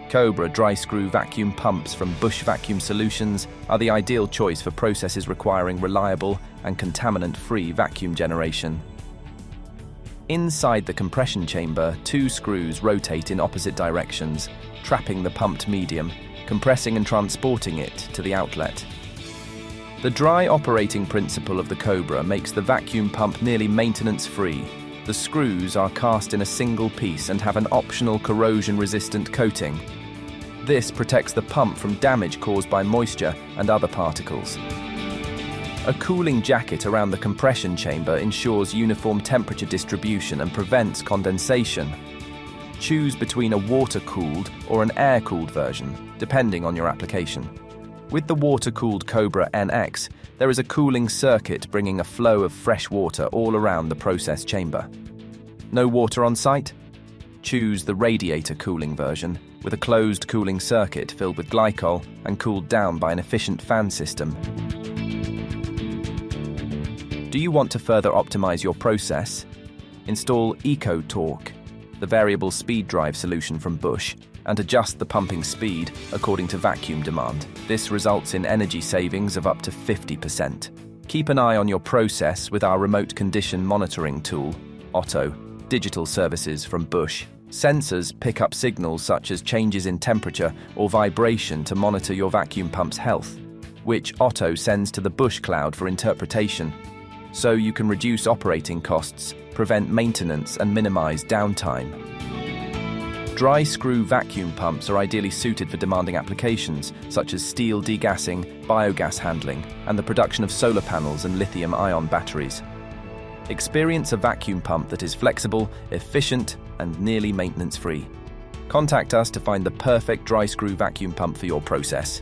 Cobra dry screw vacuum pumps from Busch Vacuum Solutions are the ideal choice for processes requiring reliable and contaminant-free vacuum generation. Inside the compression chamber, 2 screws rotate in opposite directions, trapping the pumped medium, compressing and transporting it to the outlet. The dry operating principle of the Cobra makes the vacuum pump nearly maintenance-free. The screws are cast in a single piece and have an optional corrosion-resistant coating. This protects the pump from damage caused by moisture and other particles. A cooling jacket around the compression chamber ensures uniform temperature distribution and prevents condensation. Choose between a water-cooled or an air-cooled version, depending on your application. With the water-cooled Cobra NX, there is a cooling circuit bringing a flow of fresh water all around the process chamber. No water on site? Choose the radiator cooling version, with a closed cooling circuit filled with glycol and cooled down by an efficient fan system. Do you want to further optimize your process? Install EcoTorque, the variable speed drive solution from Busch, and adjust the pumping speed according to vacuum demand. This results in energy savings of up to 50%. Keep an eye on your process with our remote condition monitoring tool, Otto, digital services from Busch. Sensors pick up signals such as changes in temperature or vibration to monitor your vacuum pump's health, which Otto sends to the Busch cloud for interpretation. So you can reduce operating costs, prevent maintenance, and minimize downtime. Dry screw vacuum pumps are ideally suited for demanding applications such as steel degassing, biogas handling, and the production of solar panels and lithium-ion batteries. Experience a vacuum pump that is flexible, efficient, and nearly maintenance-free. Contact us to find the perfect dry screw vacuum pump for your process.